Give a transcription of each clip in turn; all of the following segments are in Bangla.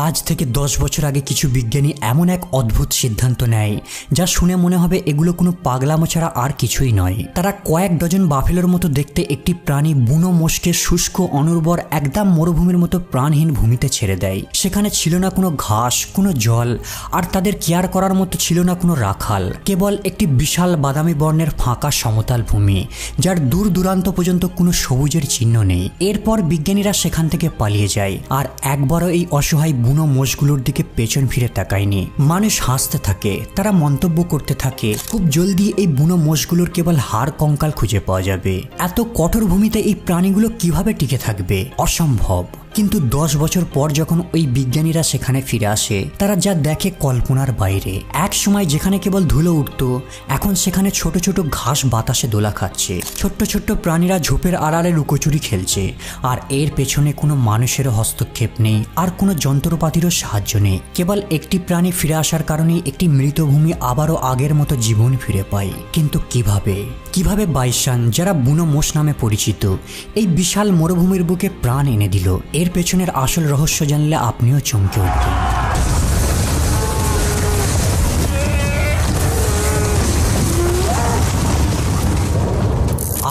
আজ থেকে 10 বছর আগে কিছু বিজ্ঞানী এমন এক অদ্ভুত সিদ্ধান্ত নেয় যা শুনে মনে হবে এগুলো কোনো পাগলামো ছাড়া আর কিছুই নয়। তারা কয়েক ডজন বাফেলোর মতো দেখতে একটি প্রাণী বুনো মোষকে শুষ্ক অনুর্বর একদম মরুভূমির মতো প্রাণহীন ভূমিতে ছেড়ে দেয়। সেখানে ছিল না কোনো ঘাস, কোনো জল, আর তাদের কেয়ার করার মতো ছিল না কোনো রাখাল, কেবল একটি বিশাল বাদামি বর্ণের ফাঁকা সমতল ভূমি যার দূর দূরান্ত পর্যন্ত কোনো সবুজের চিহ্ন নেই। এরপর বিজ্ঞানীরা সেখান থেকে পালিয়ে যায় আর একবারও এই অসহায় বুনো মোষগুলোর দিকে পেছন ফিরে তাকায়নি। মানুষ হাসতে থাকে, তারা মন্তব্য করতে থাকে খুব জলদি এই বুনো মোষগুলোর কেবল হাড় কঙ্কাল খুঁজে পাওয়া যাবে। এত কঠোর ভূমিতে এই প্রাণীগুলো কিভাবে টিকে থাকবে? অসম্ভব। কিন্তু 10 বছর পর যখন ওই বিজ্ঞানীরা সেখানে ফিরে আসে, তারা যা দেখে কল্পনার বাইরে। এক সময় যেখানে কেবল ধুলো উঠত, এখন সেখানে ছোট ছোট ঘাস বাতাসে দোলা খাচ্ছে, ছোট্ট ছোট্ট প্রাণীরা ঝোপের আড়ালে লুকোচুরি খেলছে, আর এর পেছনে কোনো মানুষেরও হস্তক্ষেপ নেই আর কোনো যন্ত্রপাতিরও সাহায্য নেই। কেবল একটি প্রাণী ফিরে আসার কারণেই একটি মৃতভূমি আবারও আগের মতো জীবন ফিরে পায়। কিন্তু কিভাবে বাইসন, যারা বুনো মোষ নামে পরিচিত, এই বিশাল মরুভূমির বুকে প্রাণ এনে দিল? এর পেছনের আসল রহস্য জানলে আপনিও চমকে উঠবেন।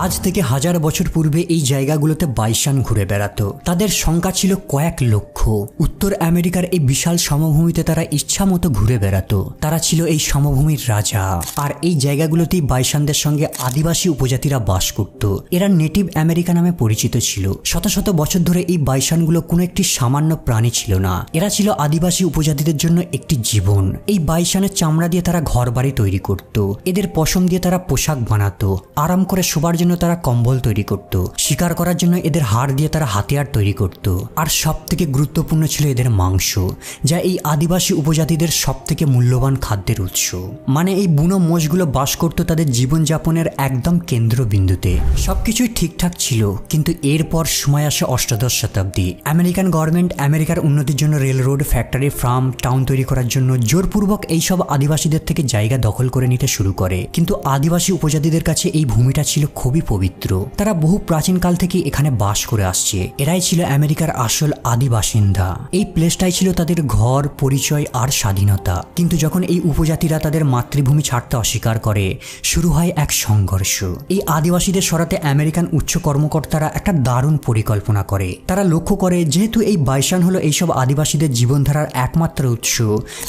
আজ থেকে 1000 বছর পূর্বে এই জায়গাগুলোতে বাইসন ঘুরে বেড়াতো। তাদের সংখ্যা ছিল কয়েক লক্ষ। উত্তর আমেরিকার এই বিশাল সমভূমিতে তারা ইচ্ছা মতো ঘুরে বেড়াতো। তারা ছিল এই সমভূমির রাজা। আর এই জায়গাগুলোতেই বাইসনদের সঙ্গে আদিবাসী উপজাতিরা বাস করত। এরা নেটিভ আমেরিকা নামে পরিচিত ছিল। শত শত বছর ধরে এই বাইসনগুলো কোনো একটি সামান্য প্রাণী ছিল না, এরা ছিল আদিবাসী উপজাতিদের জন্য একটি জীবন। এই বাইসনের চামড়া দিয়ে তারা ঘরবাড়ি তৈরি করত, এদের পশম দিয়ে তারা পোশাক বানাতো, আরাম করে শোবার জন্য তারা কম্বল তৈরি করত, শিকার করার জন্য এদের হাড় দিয়ে তারা হাতিয়ার তৈরি করত, আর সব থেকে গুরুত্বপূর্ণ ছিল এদের মাংস, যা এই আদিবাসী উপজাতিদের সব থেকে মূল্যবান খাদ্যের উৎস। মানে এই বুনো মোষগুলো বাস করত তাদের জীবনযাপনের একদম কেন্দ্রবিন্দুতে। সবকিছুই ঠিকঠাক ছিল, কিন্তু এরপর সময় আসে অষ্টাদশ শতাব্দী। আমেরিকান গভর্নমেন্ট আমেরিকার উন্নতির জন্য rail road, factory, farm, town তৈরি করার জন্য জোরপূর্বক এইসব আদিবাসীদের থেকে জায়গা দখল করে নিতে শুরু করে। কিন্তু আদিবাসী উপজাতিদের কাছে এই ভূমিটা ছিল খুবই পবিত্র। তারা বহু প্রাচীনকাল থেকে এখানে বাস করে আসছে। এরাই ছিল আমেরিকার আসল আদি বাসিন্দা। এই প্লেসটাই ছিল তাদের ঘর, পরিচয় আর স্বাধীনতা। কিন্তু যখন এই উপজাতিরা তাদের মাতৃভূমি ছাড়তে অস্বীকার করে, শুরু হয় এক সংঘর্ষ। এই আদিবাসীদের সরাতে আমেরিকান উচ্চ কর্মকর্তারা একটা দারুণ পরিকল্পনা করে। তারা লক্ষ্য করে যেহেতু এই বাইসন হলো এইসব আদিবাসীদের জীবনধারার একমাত্র উৎস,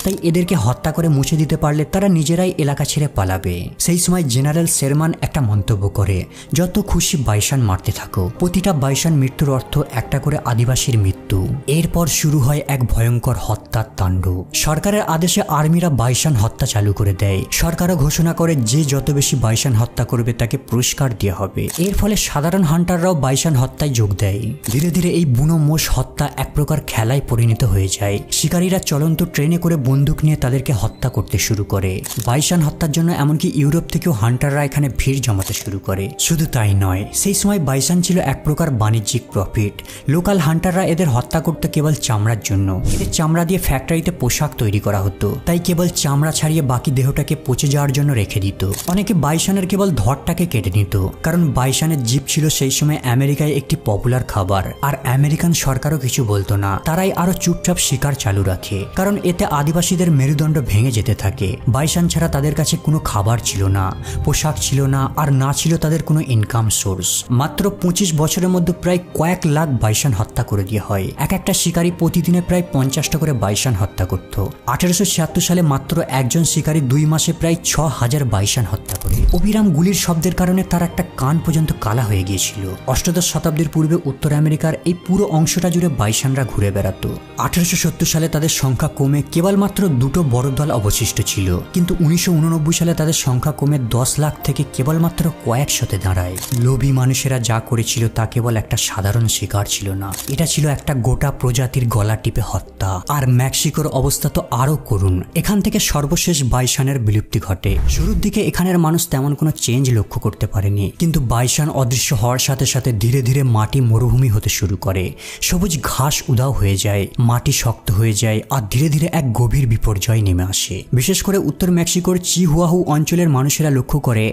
তাই এদেরকে হত্যা করে মুছে দিতে পারলে তারা নিজেরাই এলাকা ছেড়ে পালাবে। সেই সময় জেনারেল শেরমান একটা মন্তব্য করে, যত খুশি বাইসন মারতে থাকো, প্রতিটা বাইসন মৃত্যুর অর্থ একটা করে আদিবাসীর মৃত্যু। এরপর শুরু হয় এক ভয়ঙ্কর হত্যার তাণ্ডব। সরকারের আদেশে আর্মিরা বাইসন হত্যা চালু করে দেয়। সরকারও ঘোষণা করে যে যত বেশি বাইসন হত্যা করবে তাকে পুরস্কার দেওয়া হবে। এর ফলে সাধারণ হান্টাররাও বাইসন হত্যায় যোগ দেয়। ধীরে ধীরে এই বুনো মোষ হত্যা এক প্রকার খেলায় পরিণত হয়ে যায়। শিকারীরা চলন্ত ট্রেনে করে বন্দুক নিয়ে তাদেরকে হত্যা করতে শুরু করে। বাইসন হত্যার জন্য এমনকি ইউরোপ থেকেও হান্টাররা এখানে ভিড় জমাতে শুরু করে। শুধু তাই নয়, সেই সময় বাইসন ছিল এক প্রকার বাণিজ্যিক প্রফিট। লোকাল হান্টাররা এদের হত্যা করতে কেবল চামড়ার জন্য। এদের চামড়া দিয়ে ফ্যাক্টরিতে পোশাক তৈরি করা হতো, তাই কেবল চামড়া ছাড়িয়ে বাকি দেহটাকে পচে যাওয়ার জন্য রেখে দিত। অনেকে বাইসনের কেবল ধরটাকে কেটে নিত, কারণ বাইসনের জিভ ছিল সেই সময় আমেরিকায় একটি পপুলার খাবার। আর আমেরিকান সরকারও কিছু বলতো না, তারাই আরো চুপচাপ শিকার চালু রাখে, কারণ এতে আদিবাসীদের মেরুদণ্ড ভেঙে যেতে থাকে। বাইসন ছাড়া তাদের কাছে কোনো খাবার ছিল না, পোশাক ছিল না, আর না ছিল তাদের কোনো ইনকাম সোর্স। মাত্র 25 বছরের মধ্যে প্রায় কয়েক লাখ বাইসন হত্যা করে দেওয়া হয়। এক একটা শিকারী প্রতিদিনে প্রায় 50টা করে বাইসন হত্যা করত। 1876 সালে মাত্র একজন শিকারী 2 মাসে প্রায় 6000 বাইসন হত্যা করে। অবিরাম গুলির শব্দের কারণে তার একটা কান পর্যন্ত কালা হয়ে গিয়েছিল। অষ্টাদশ শতাব্দীর পূর্বে উত্তর আমেরিকার এই পুরো অংশটা জুড়ে বাইসনরা ঘুরে বেড়াতো। 1870 সালে তাদের সংখ্যা কমে কেবলমাত্র 2টো বড় দল অবশিষ্ট ছিল। কিন্তু 1989 সালে তাদের সংখ্যা কমে 10 লাখ থেকে কেবলমাত্র কয়েকশোতে দাঁড়ায়। লোভী মানুষেরা যা করেছিল তা কেবল একটা সাধারণ শিকার ছিল না, এটা ছিল একটা গোটা প্রজাতির গলা টিপে হত্যা। আর মেক্সিকোর অবস্থা তো আরো করুন। এখান থেকে সর্বশেষ বাইসনের বিলুপ্তি ঘটে। শুরুর দিকে এখানের মানুষ তেমন কোনো চেঞ্জ লক্ষ্য করতে পারেনি, কিন্তু বাইসন অদৃশ্য হওয়ার সাথে সাথে ধীরে ধীরে মাটি মরুভূমি হতে শুরু করে। সবুজ ঘাস উধাও হয়ে যায়, মাটি শক্ত হয়ে যায়, আর ধীরে ধীরে এক গভীর বিপর্যয় নেমে আসে। বিশেষ করে উত্তর মেক্সিকোর চিহুয়াহু অঞ্চলের মানুষেরা লক্ষ্য করে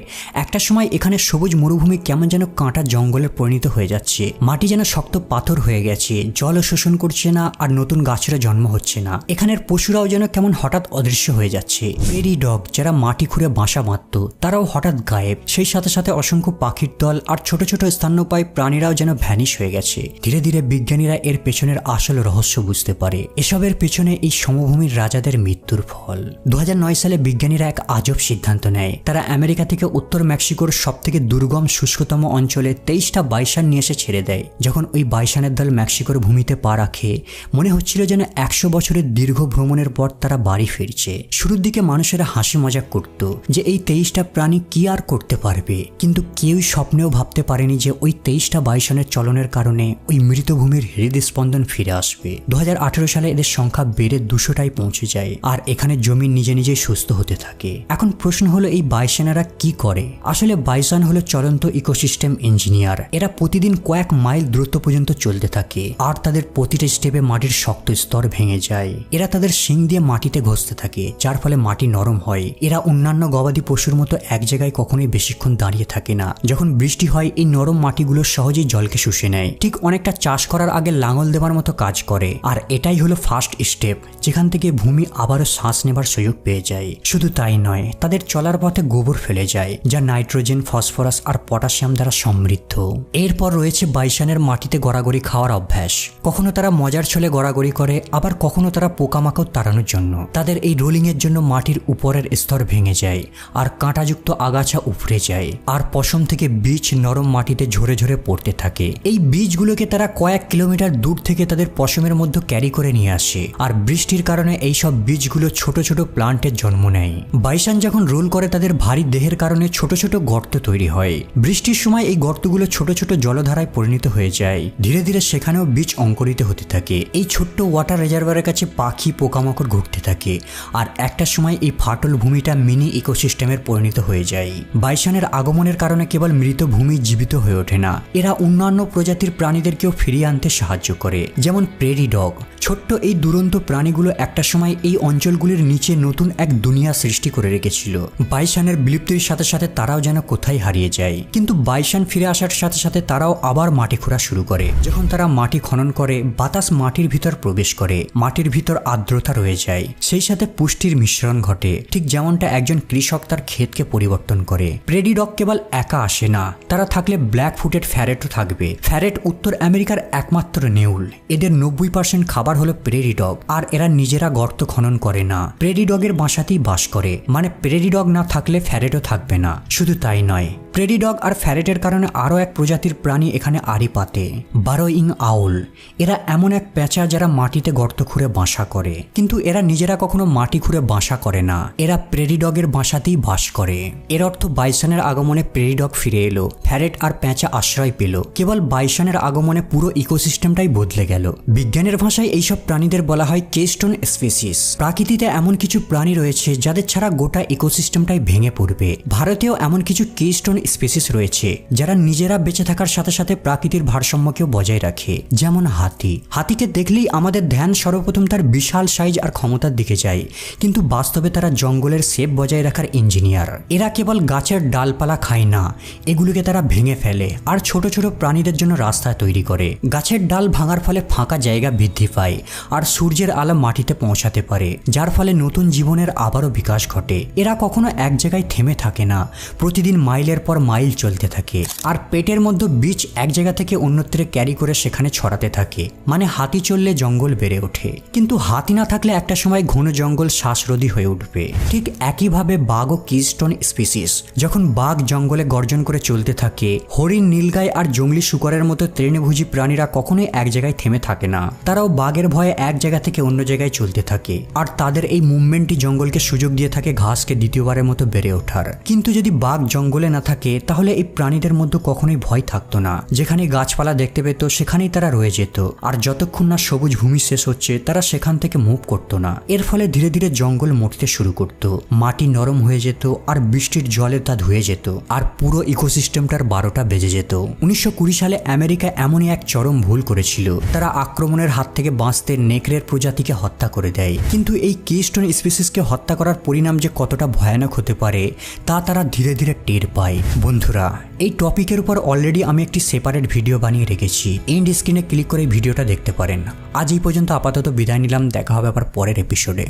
একটা সময় এখানে সবুজ মরুভূমি কেমন যেন কাঁটা জঙ্গলে পরিণত হয়ে যাচ্ছে, মাটি যেন শক্ত পাথর হয়ে গেছে, জল শোষণ করছে না আর নতুন গাছেরও জন্ম হচ্ছে না। এখানের পশুরাও যেন কেমন হঠাৎ অদৃশ্য হয়ে যাচ্ছে। প্রেরি ডগ যারা মাটি খুঁড়ে বাসা বাঁধত তারাও হঠাৎ গায়েব। সেই সাথে সাথে অসংখ্য পাখির দল আর ছোট ছোট স্তন্যপায়ী প্রাণীরাও যেন ভ্যানিশ হয়ে গেছে। ধীরে ধীরে বিজ্ঞানীরা এর পেছনের আসল রহস্য বুঝতে পারে। এসবের পেছনে এই সমভূমির রাজাদের মৃত্যুর ফল। 2009 সালে বিজ্ঞানীরা এক আজব সিদ্ধান্ত নেয়। তারা আমেরিকা থেকে উত্তর মেক্সিকোর সবথেকে দুর্গম শুষ্কতম অঞ্চলে 23টা বাইসন নিয়ে এসে ছেড়ে দেয়। যখন ওই বাইসনের দল মেক্সিকোর ভূমিতে পা রাখে, মনে হচ্ছিল যেন 100 বছরের দীর্ঘ ভ্রমণের পর তারা বাড়ি ফিরছে। শুরুর দিকে মানুষেরা হাসি মজাক করত যে এই 23টা প্রাণী কি আর করতে পারবে, কিন্তু কেউই স্বপ্নেও ভাবতে পারেনি যে ওই 23টা বাইসনের চলনের কারণে ওই মৃতভূমির হৃদস্পন্দন ফিরে আসবে। 2018 সালে এদের সংখ্যা বেড়ে 200টায় পৌঁছে যায় আর এখানে জমি নিজে নিজেই সুস্থ হতে থাকে। এখন প্রশ্ন হলো এই বাইসনেরা কি করে? আসলে বাইসন হলো চলন্ত ইকোসিস্টেম ইঞ্জিনিয়ার। এরা প্রতিদিন কয়েক মাইল দূরত্ব পর্যন্ত চলতে থাকে আর তাদের প্রতিটা স্টেপে মাটির শক্ত স্তর ভেঙে যায়। এরা তাদের শিং দিয়ে মাটিতে ঘষতে থাকে, যার ফলে মাটি নরম হয়। এরা অন্যান্য গবাদি পশুর মতো এক জায়গায় কখনোই বেশিক্ষণ দাঁড়িয়ে থাকে না। যখন বৃষ্টি হয় এই নরম মাটিগুলো সহজেই জলকে শুষে নেয়, ঠিক অনেকটা চাষ করার আগে লাঙল দেওয়ার মতো কাজ করে। আর এটাই হলো ফার্স্ট স্টেপ, যেখান থেকে ভূমি আবারও শ্বাস নেবার সুযোগ পেয়ে যায়। শুধু তাই নয়, তাদের চলার পথে গোবর ফেলে যায়, যা নাইট্রোজেন, ফসফরাস আর পটাশিয়াম দ্বারা সমৃদ্ধ। এরপর রয়েছে বাইসনের মাটিতে গড়াগড়ি খাওয়ার অভ্যাস। কখনো তারা মজার ছলে গড়াগড়ি করে, আবার কখনো তারা পোকামাকড় তাড়ানোর জন্য। তাদের এই রোলিং এর জন্য মাটির উপরের স্তর ভেঙে যায় আর কাঁটাযুক্ত আগাছা উপড়ে যায়, আর পশম থেকে বীজ নরম মাটিতে ঝরে ঝরে পড়তে থাকে। এই বীজগুলোকে তারা কয়েক কিলোমিটার দূর থেকে তাদের পশমের মধ্যে ক্যারি করে নিয়ে আসে, আর বৃষ্টির কারণে এই সব বীজগুলো ছোট ছোট প্লান্টের জন্ম নেয়। বাইসন যখন রোল করে তাদের ভারী দেহের কারণে ছোট ছোট গর্ত তৈরি হয়। বৃষ্টির সময় এই গর্তগুলো ছোট ছোট জলধারায় পরিণত হয়ে যায়। ধীরে ধীরে সেখানেও বীজ অঙ্কুরিত হতে থাকে। এই ছোট্ট ওয়াটার রিজার্ভারের কাছে পাখি পোকামাকড় ঘুরতে থাকে, আর একটা সময় এই ফাটল ভূমিটা মিনি ইকোসিস্টেমের পরিণত হয়ে যায়। বাইসনের আগমনের কারণে কেবল মৃত ভূমি জীবিত হয়ে ওঠে না, এরা অন্যান্য প্রজাতির প্রাণীদেরকেও ফিরিয়ে আনতে সাহায্য করে, যেমন প্রেরি ডগ। ছোট্ট এই দুরন্ত প্রাণীগুলো একটা সময় এই অঞ্চলগুলির নিচে নতুন এক দুনিয়া সৃষ্টি করে রেখেছিল। বাইসনের বিলুপ্তির সাথে সাথে তারাও যেন কোথায় হারিয়ে যায়। কিন্তু বাইসন ফিরে আসার সাথে সাথে তারাও আবার মাটি খোঁড়া শুরু করে। যখন তারা মাটি খনন করে, বাতাস মাটির ভিতর প্রবেশ করে, মাটির ভিতর আর্দ্রতা রয়ে যায়, সেই সাথে পুষ্টির মিশ্রণ ঘটে, ঠিক যেমনটা একজন কৃষক তার ক্ষেতকে পরিবর্তন করে। প্রেরি ডগ কেবল একা আসে না, তারা থাকলে ব্ল্যাক ফুটেড ফ্যারেটও থাকবে। ফ্যারেট উত্তর আমেরিকার একমাত্র নেউল। এদের 90% খাবার হলো প্রেরি ডগ, আর এরা নিজেরা গর্ত খনন করে না, প্রেরি ডগের বাসাতেই বাস করে। মানে প্রেরি ডগ না থাকলে ফ্যারেটও থাকবে না। শুধু তাই নয়, প্রেরি ডগ আর ফ্যারেটের কারণে আরও এক প্রজাতির প্রাণী এখানে আড়ি পাতে, বারোইং আউল। এরা এমন এক পেঁচা যারা মাটিতে গর্ত খুঁড়ে বাসা করে, কিন্তু এরা নিজেরা কখনো মাটি খুঁড়ে বাসা করে না, এরা প্রেরি ডগের বাসাতেই বাস করে। এর অর্থ বাইসনের আগমনে প্রেরি ডগ ফিরে এলো, ফ্যারেট আর পেঁচা আশ্রয় পেল। কেবল বাইসনের আগমনে পুরো ইকোসিস্টেমটাই বদলে গেল। বিজ্ঞানের ভাষায় এইসব প্রাণীদের বলা হয় কেস্টোন স্পিসিস। প্রকৃতিতে এমন কিছু প্রাণী রয়েছে যাদের ছাড়া গোটা ইকোসিস্টেমটাই ভেঙে পড়বে। ভারতেও এমন কিছু কেস্টোন স্পিসিস রয়েছে যারা নিজেরা বেঁচে থাকার সাথে সাথে প্রাকৃতির ভারসাম্যকেও বজায় রাখে, যেমন হাতি। হাতিকে দেখলেই আমাদের ধ্যান সর্বপ্রথম তার বিশাল সাইজ আর ক্ষমতার দিকে যায়, কিন্তু বাস্তবে তারা জঙ্গলের শেপ বজায় রাখার ইঞ্জিনিয়ার। এরা কেবল গাছের ডালপালা খায় না, এগুলোকে তারা ভেঙে ফেলে আর ছোট ছোট প্রাণীদের জন্য রাস্তা তৈরি করে। গাছের ডাল ভাঙার ফলে ফাঁকা জায়গা বৃদ্ধি পায় আর সূর্যের আলো মাটিতে পৌঁছাতে পারে, যার ফলে নতুন জীবনের আবারও বিকাশ ঘটে। এরা কখনো এক জায়গায় থেমে থাকে না, প্রতিদিন মাইলের পর মাইল চলতে থাকে, আর পেটের মধ্যে বীজ এক জায়গা থেকে অন্যত্রে ক্যারি করে সেখানে ছড়াতে থাকে। মানে হাতি চললে জঙ্গল বেড়ে ওঠে, কিন্তু হাতি না থাকলে একটা সময় ঘন জঙ্গল শ্বাসরোধী হয়ে উঠবে। ঠিক একইভাবে বাঘ ও কিস্টোন স্পিসিস। যখন বাঘ জঙ্গলে গর্জন করে চলতে থাকে, হরিণ, নীলগাই আর জঙ্গলি শুকরের মতো তৃণভোজী প্রাণীরা কখনোই এক জায়গায় থেমে থাকে না। তারাও বাঘের ভয়ে এক জায়গা থেকে অন্য জায়গায় চলতে থাকে, আর তাদের এই মুভমেন্টই জঙ্গলকে সুযোগ দিয়ে থাকে ঘাসকে দ্বিতীয়বারের মতো বেড়ে ওঠার। কিন্তু যদি বাঘ জঙ্গলে না থাকে তাহলে এই প্রাণীদের মধ্যে কখনোই ভয় থাকতো না। যেখানে গাছপালা দেখতে পেত সেখানেই তারা রয়ে যেত, আর যতক্ষণ না সবুজ ভূমি শেষ হচ্ছে তারা সেখান থেকে মুভ করতো না। এর ফলে ধীরে ধীরে জঙ্গল মরতে শুরু করত, মাটি নরম হয়ে যেত আর বৃষ্টির জলে তা ধুয়ে যেত, আর পুরো ইকোসিস্টেমটার 12টা বেজে যেত। 1920 সালে আমেরিকা এমনই এক চরম ভুল করেছিল। তারা আক্রমণের হাত থেকে বাঁচতে নেকড়ের প্রজাতিকে হত্যা করে দেয়। কিন্তু এই কিস্টোন স্পিসিসকে হত্যা করার পরিণাম যে কতটা ভয়ানক হতে পারে তা তারা ধীরে ধীরে টের পায়। বন্ধুরা, এই টপিকের উপর অলরেডি আমি একটি সেপারেট ভিডিও বানিয়ে রেখেছি, এন্ড স্ক্রিনে ক্লিক করে ভিডিওটা দেখতে পারেন। আজ এই পর্যন্ত আপাতত বিদায় নিলাম, দেখা হবে আবার পরের এপিসোডে।